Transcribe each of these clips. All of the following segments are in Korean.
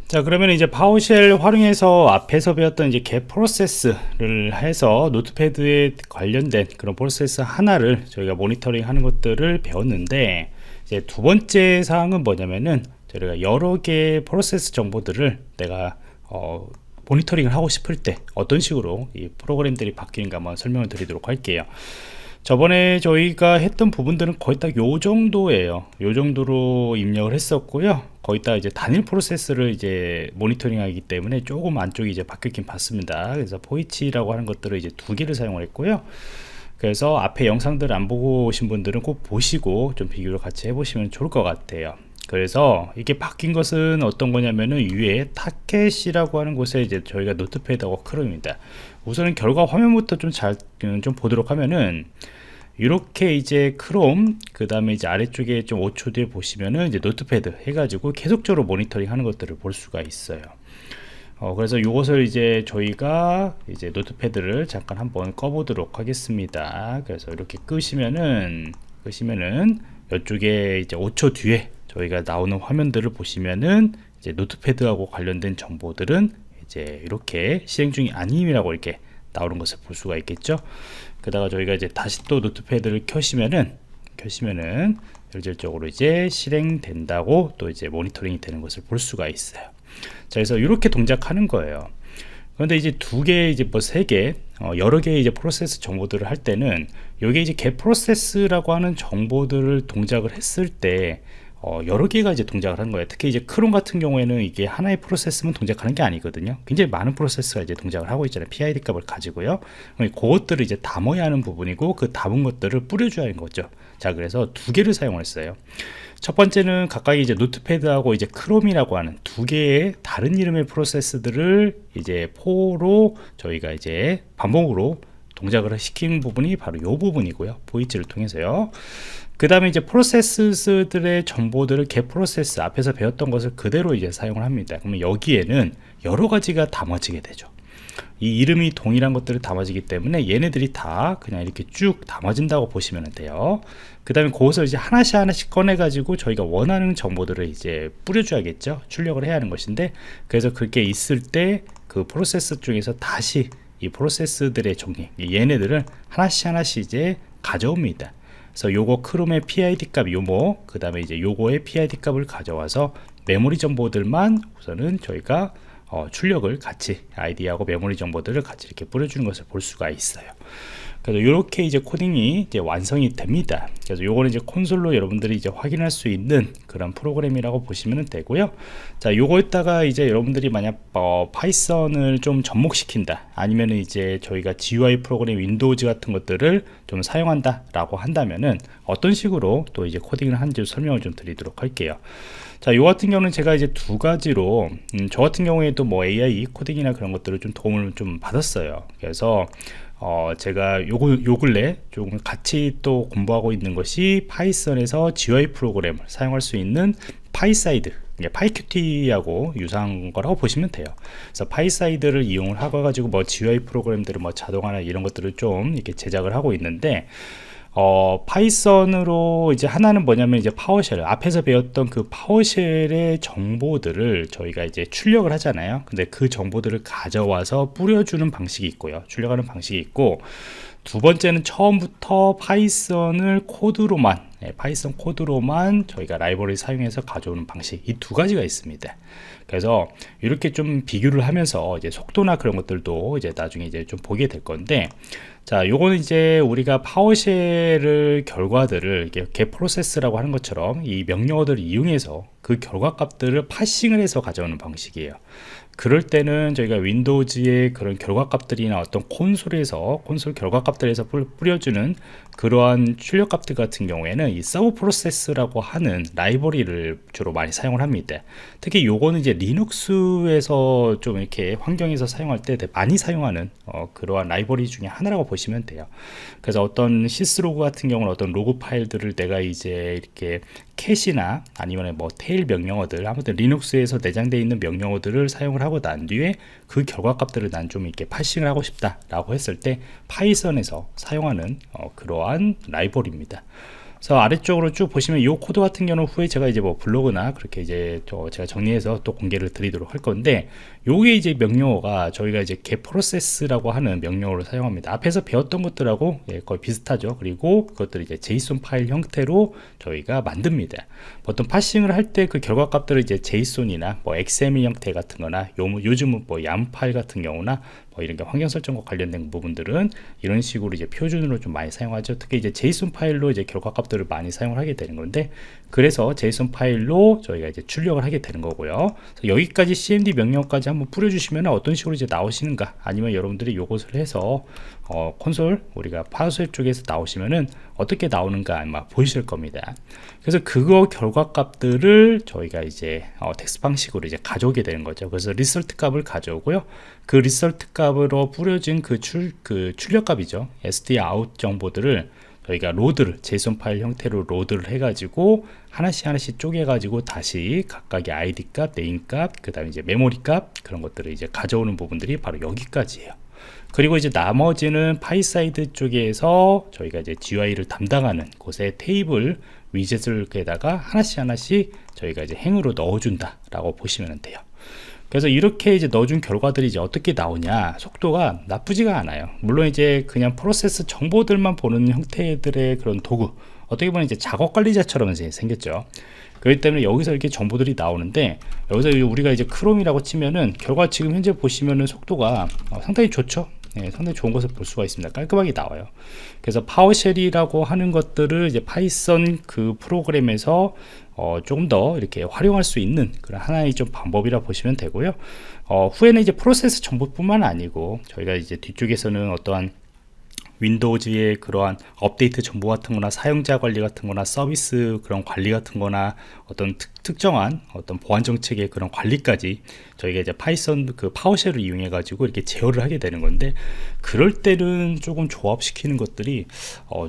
자, 그러면 이제 파워쉘 활용해서 앞에서 배웠던 이제 get 프로세스를 해서 노트패드에 관련된 그런 프로세스 하나를 저희가 모니터링 하는 것들을 배웠는데, 이제 두 번째 사항은 뭐냐면은 저희가 여러 개의 프로세스 정보들을 내가 모니터링을 하고 싶을 때 어떤 식으로 이 프로그램들이 바뀌는가 한번 설명을 드리도록 할게요. 저번에 저희가 했던 부분들은 거의 딱 요 정도예요. 요 정도로 입력을 했었고요. 거의 다 이제 단일 프로세스를 이제 모니터링 하기 때문에 조금 안쪽이 이제 바뀌긴 봤습니다. 그래서 포이치라고 하는 것들을 이제 두 개를 사용을 했고요. 그래서 앞에 영상들 안 보고 오신 분들은 꼭 보시고 좀 비교를 같이 해보시면 좋을 것 같아요. 그래서 이게 바뀐 것은 어떤 거냐면은 위에 타켓이라고 하는 곳에 이제 저희가 노트패드하고 크롬입니다. 우선은 결과 화면부터 좀 보도록 하면은 이렇게 이제 크롬, 그 다음에 이제 아래쪽에 좀 5초 뒤에 보시면은 이제 노트패드 해가지고 계속적으로 모니터링 하는 것들을 볼 수가 있어요. 그래서 이것을 이제 저희가 이제 노트패드를 잠깐 한번 꺼보도록 하겠습니다. 그래서 이렇게 끄시면은 이쪽에 이제 5초 뒤에 저희가 나오는 화면들을 보시면은 이제 노트패드하고 관련된 정보들은 이제 이렇게 실행 중이 아님이라고 이렇게 나오는 것을 볼 수가 있겠죠. 그다가 저희가 이제 다시 또 노트패드를 켜시면은 실질적으로 이제 실행된다고 또 이제 모니터링이 되는 것을 볼 수가 있어요. 자, 그래서 이렇게 동작하는 거예요. 그런데 이제 두 개, 이제 뭐 세 개, 여러 개의 이제 프로세스 정보들을 할 때는 여기 이제 get 프로세스라고 하는 정보들을 동작을 했을 때 여러 개가 이제 동작을 하는 거예요. 특히 이제 크롬 같은 경우에는 이게 하나의 프로세스만 동작하는 게 아니거든요. 굉장히 많은 프로세스가 이제 동작을 하고 있잖아요. PID 값을 가지고요. 그것들을 이제 담아야 하는 부분이고, 그 담은 것들을 뿌려줘야 하는 거죠. 자, 그래서 두 개를 사용을 했어요. 첫 번째는 각각 이제 노트패드하고 이제 크롬이라고 하는 두 개의 다른 이름의 프로세스들을 이제 포로 저희가 이제 반복으로 동작을 시키는 부분이 바로 이 부분이고요. 보이치를 통해서요. 그 다음에 이제 프로세스들의 정보들을 get 프로세스 앞에서 배웠던 것을 그대로 이제 사용을 합니다. 그러면 여기에는 여러 가지가 담아지게 되죠. 이 이름이 동일한 것들을 담아지기 때문에 얘네들이 다 그냥 이렇게 쭉 담아진다고 보시면 돼요. 그 다음에 그것을 이제 하나씩 꺼내 가지고 저희가 원하는 정보들을 이제 뿌려줘야겠죠. 출력을 해야 하는 것인데, 그래서 그렇게 있을 때 그 프로세스 중에서 다시 이 프로세스들의 종류, 얘네들을 하나씩 이제 가져옵니다. 그래서 요거 크롬의 PID 값 요모, 그 다음에 이제 요거의 PID 값을 가져와서 메모리 정보들만 우선은 저희가 출력을 같이 아이디하고 메모리 정보들을 같이 이렇게 뿌려주는 것을 볼 수가 있어요. 그래서 이렇게 이제 코딩이 이제 완성이 됩니다. 그래서 요거는 이제 콘솔로 여러분들이 이제 확인할 수 있는 그런 프로그램이라고 보시면 되고요. 자, 요거에다가 이제 여러분들이 만약 파이썬을 좀 접목시킨다, 아니면 이제 저희가 GUI 프로그램 윈도우즈 같은 것들을 좀 사용한다 라고 한다면은 어떤 식으로 또 이제 코딩을 하는지 설명을 좀 드리도록 할게요. 자, 요 같은 경우는 제가 이제 두 가지로 저 같은 경우에도 뭐 AI 코딩이나 그런 것들을 좀 도움을 좀 받았어요. 그래서 제가 요 근래 좀 같이 또 공부하고 있는 것이 파이썬에서 GUI 프로그램을 사용할 수 있는 파이사이드, 파이큐티하고 유사한 거라고 보시면 돼요. 그래서 파이사이드를 이용을 하고 가지고 뭐 GUI 프로그램들을 뭐 자동화나 이런 것들을 좀 이렇게 제작을 하고 있는데, 파이썬으로 이제 하나는 뭐냐면 이제 파워쉘, 앞에서 배웠던 그 파워쉘의 정보들을 저희가 이제 출력을 하잖아요. 근데 그 정보들을 가져와서 뿌려주는 방식이 있고요. 출력하는 방식이 있고, 두 번째는 처음부터 파이썬 코드로만 저희가 라이브러리 사용해서 가져오는 방식, 이 두 가지가 있습니다. 그래서 이렇게 좀 비교를 하면서 이제 속도나 그런 것들도 이제 나중에 이제 좀 보게 될 건데, 자, 요거는 이제 우리가 파워쉘을 결과들을 이렇게 get 프로세스라고 하는 것처럼 이 명령어들을 이용해서 그 결과 값들을 파싱을 해서 가져오는 방식이에요. 그럴 때는 저희가 윈도우즈의 그런 결과 값들이나 어떤 콘솔 결과 값들에서 뿌려주는 그러한 출력 값들 같은 경우에는 이 서브 프로세스라고 하는 라이브러리를 주로 많이 사용을 합니다. 특히 요거는 이제 리눅스에서 좀 이렇게 환경에서 사용할 때 많이 사용하는 그러한 라이브러리 중에 하나라고 보시면 돼요. 그래서 어떤 시스로그 같은 경우는 어떤 로그 파일들을 내가 이제 이렇게 캐시나 아니면 뭐 테일 명령어들, 아무튼 리눅스에서 내장되어 있는 명령어들을 사용을 하고 난 뒤에 그 결과 값들을 난 좀 이렇게 파싱을 하고 싶다 라고 했을 때 파이썬에서 사용하는 그러한 라이브러리입니다. 그래서 아래쪽으로 쭉 보시면 이 코드 같은 경우는 후에 제가 이제 뭐 블로그나 그렇게 이제 제가 정리해서 또 공개를 드리도록 할 건데, 요게 이제 명령어가 저희가 이제 get process라고 하는 명령어를 사용합니다. 앞에서 배웠던 것들하고 거의 비슷하죠. 그리고 그것들을 이제 JSON 파일 형태로 저희가 만듭니다. 보통 파싱을 할 때 그 결과 값들을 이제 JSON이나 뭐 XML 형태 같은 거나 요즘은 뭐 YAM 파일 같은 경우나 뭐 이런 게 환경 설정과 관련된 부분들은 이런 식으로 이제 표준으로 좀 많이 사용하죠. 특히 이제 JSON 파일로 이제 결과 값들을 많이 사용을 하게 되는 건데, 그래서 JSON 파일로 저희가 이제 출력을 하게 되는 거고요. 여기까지 CMD 명령까지 한번 뿌려주시면 어떤 식으로 이제 나오시는가, 아니면 여러분들이 요것을 해서 콘솔 우리가 파우셀 쪽에서 나오시면은 어떻게 나오는가 아마 보이실 겁니다. 그래서 그거 결과 값들을 저희가 이제 텍스트 방식으로 이제 가져오게 되는 거죠. 그래서 리설트 값을 가져오고요. 그 리설트 값으로 뿌려진 그 출력 값이죠. std out 정보들을 저희가 로드를 JSON 파일 형태로 로드를 해가지고 하나씩 쪼개가지고 다시 각각의 ID 값, 네임 값, 그 다음에 이제 메모리 값, 그런 것들을 이제 가져오는 부분들이 바로 여기까지예요. 그리고 이제 나머지는 파이사이드 쪽에서 저희가 이제 GUI를 담당하는 곳에 테이블 위젯을에다가 하나씩 저희가 이제 행으로 넣어준다 라고 보시면 돼요. 그래서 이렇게 이제 넣어준 결과들이 이제 어떻게 나오냐, 속도가 나쁘지가 않아요. 물론 이제 그냥 프로세스 정보들만 보는 형태들의 그런 도구, 어떻게 보면 이제 작업 관리자처럼 이제 생겼죠. 그렇기 때문에 여기서 이렇게 정보들이 나오는데, 여기서 우리가 이제 크롬이라고 치면은 결과 지금 현재 보시면은 속도가 상당히 좋죠. 상당히 좋은 것을 볼 수가 있습니다. 깔끔하게 나와요. 그래서 파워쉘이라고 하는 것들을 이제 파이썬 그 프로그램에서 조금 더 이렇게 활용할 수 있는 그런 하나의 좀 방법이라 보시면 되고요. 후에는 이제 프로세스 정보뿐만 아니고 저희가 이제 뒤쪽에서는 어떠한 윈도우즈의 그러한 업데이트 정보 같은 거나 사용자 관리 같은 거나 서비스 그런 관리 같은 거나 어떤 특정한 어떤 보안 정책의 그런 관리까지 저희가 이제 파이썬 그 파워쉘을 이용해 가지고 이렇게 제어를 하게 되는 건데, 그럴 때는 조금 조합시키는 것들이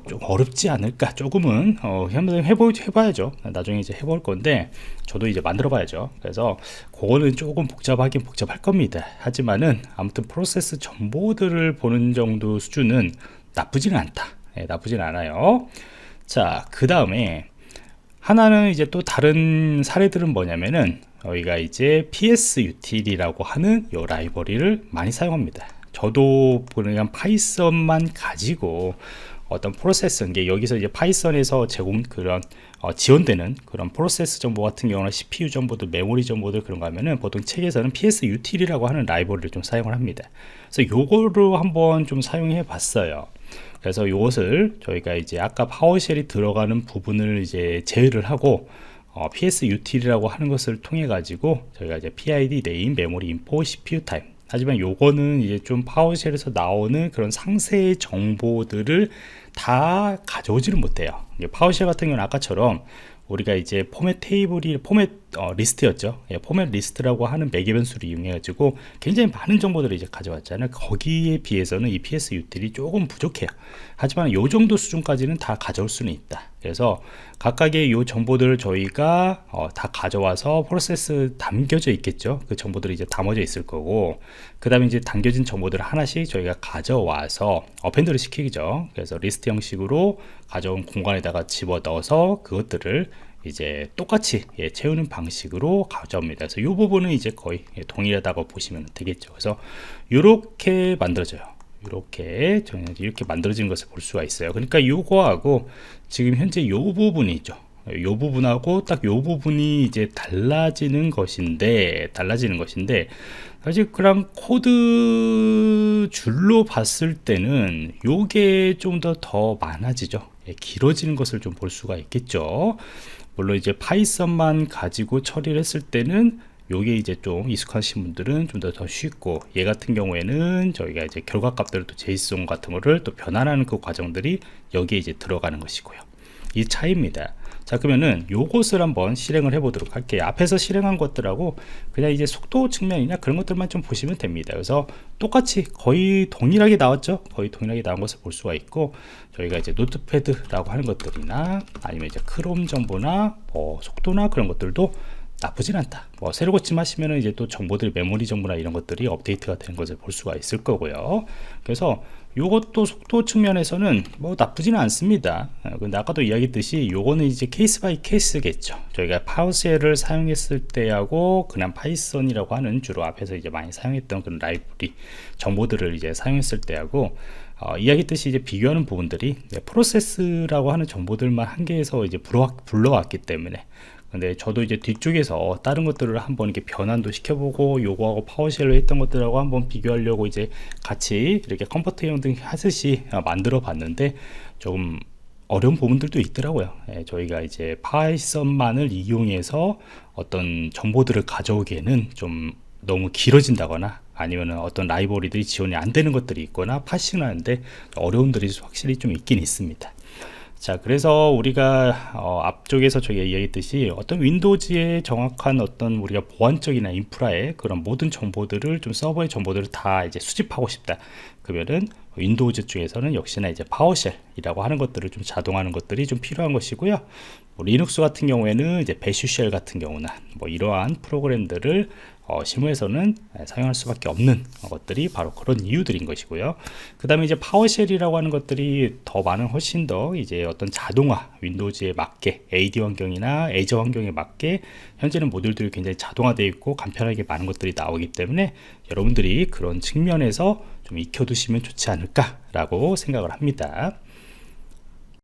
좀 어렵지 않을까, 조금은 한번 해봐야죠. 나중에 이제 해볼 건데 저도 이제 만들어 봐야죠. 그래서 그거는 조금 복잡하긴 복잡할 겁니다. 하지만은 아무튼 프로세스 정보들을 보는 정도 수준은 나쁘지는 않다. 나쁘진 않아요. 자, 그 다음에 하나는 이제 또 다른 사례들은 뭐냐면은 저희가 이제 PSUtil이라고 하는 이 라이브러리를 많이 사용합니다. 저도 그냥 파이썬만 가지고 어떤 프로세스, 게 여기서 이제 파이썬에서 제공 그런 지원되는 그런 프로세스 정보 같은 경우는 CPU 정보들, 메모리 정보들 그런 거 하면은 보통 책에서는 PSUtil이라고 하는 라이브러리를 좀 사용을 합니다. 그래서 요거로 한번 좀 사용해 봤어요. 그래서 이것을 저희가 이제 아까 파워쉘이 들어가는 부분을 이제 제외를 하고 PSUtil이라고 하는 것을 통해 가지고 저희가 이제 PID, 네임, 메모리 인포, CPU 타임, 하지만 요거는 이제 좀 파워쉘에서 나오는 그런 상세의 정보들을 다 가져오지는 못해요. 파워쉘 같은 경우는 아까처럼 우리가 이제 포맷 테이블이 포맷 리스트였죠. 포맷 리스트라고 하는 매개 변수를 이용해 가지고 굉장히 많은 정보들을 이제 가져왔잖아요. 거기에 비해서는 이 PSUtil이 조금 부족해요. 하지만 요 정도 수준까지는 다 가져올 수는 있다. 그래서 각각의 요 정보들을 저희가 다 가져와서 프로세스 담겨져 있겠죠. 그 정보들이 이제 담아져 있을 거고, 그 다음에 이제 담겨진 정보들을 하나씩 저희가 가져와서 어펜드를 시키죠. 그래서 리스트 형식으로 가져온 공간에다가 집어 넣어서 그것들을 이제 똑같이 채우는 방식으로 가져옵니다. 그래서 이 부분은 이제 거의 동일하다고 보시면 되겠죠. 그래서 이렇게 만들어져요. 이렇게 만들어지는 것을 볼 수가 있어요. 그러니까 요거하고 지금 현재 요 부분이죠. 요 부분하고 딱 요 부분이 이제 달라지는 것인데 사실 그냥 코드 줄로 봤을 때는 요게 좀 더 많아지죠. 길어지는 것을 좀 볼 수가 있겠죠. 물론 이제 파이썬만 가지고 처리를 했을 때는 요게 이제 좀 익숙하신 분들은 좀 더 쉽고, 얘 같은 경우에는 저희가 이제 결과 값들을 또 JSON 같은 거를 또 변환하는 그 과정들이 여기에 이제 들어가는 것이고요. 이 차이입니다. 자, 그러면은 요것을 한번 실행을 해 보도록 할게요. 앞에서 실행한 것들하고 그냥 이제 속도 측면이나 그런 것들만 좀 보시면 됩니다. 그래서 똑같이 거의 동일하게 나왔죠. 거의 동일하게 나온 것을 볼 수가 있고, 저희가 이제 노트패드라고 하는 것들이나 아니면 이제 크롬 정보나 속도나 그런 것들도 나쁘진 않다. 새로 고침하시면은 이제 또 정보들, 메모리 정보나 이런 것들이 업데이트가 되는 것을 볼 수가 있을 거고요. 그래서 요것도 속도 측면에서는 뭐 나쁘지는 않습니다. 근데 아까도 이야기했듯이 요거는 이제 케이스 바이 케이스겠죠. 저희가 파워쉘을 사용했을 때하고 그냥 파이썬이라고 하는 주로 앞에서 이제 많이 사용했던 그런 라이브러리 정보들을 이제 사용했을 때하고 이야기했듯이 이제 비교하는 부분들이 프로세스라고 하는 정보들만 한 개에서 이제 불러왔기 때문에, 근데 저도 이제 뒤쪽에서 다른 것들을 한번 이렇게 변환도 시켜보고 요거하고 파워쉘로 했던 것들하고 한번 비교하려고 이제 같이 이렇게 컴포트형 등 하듯이 만들어 봤는데 조금 어려운 부분들도 있더라고요. 저희가 이제 파이썬만을 이용해서 어떤 정보들을 가져오기에는 좀 너무 길어진다거나 아니면 어떤 라이브러리들이 지원이 안 되는 것들이 있거나 파싱을 하는데 어려움들이 확실히 좀 있긴 있습니다. 자, 그래서 우리가 앞쪽에서 저희가 이야기했듯이 어떤 윈도우즈의 정확한 어떤 우리가 보안적이나 인프라의 그런 모든 정보들을 좀 서버의 정보들을 다 이제 수집하고 싶다 그러면은 윈도우즈 쪽에서는 역시나 이제 파워쉘이라고 하는 것들을 좀 자동화하는 것들이 좀 필요한 것이고요. 뭐 리눅스 같은 경우에는 이제 배슈쉘 같은 경우나 뭐 이러한 프로그램들을 실무에서는 사용할 수밖에 없는 것들이 바로 그런 이유들인 것이고요. 그 다음에 이제 파워쉘이라고 하는 것들이 더 많은 훨씬 더 이제 어떤 자동화 윈도우즈에 맞게 AD 환경이나 애저 환경에 맞게 현재는 모듈들이 굉장히 자동화되어 있고 간편하게 많은 것들이 나오기 때문에 여러분들이 그런 측면에서 좀 익혀두시면 좋지 않을까 라고 생각을 합니다.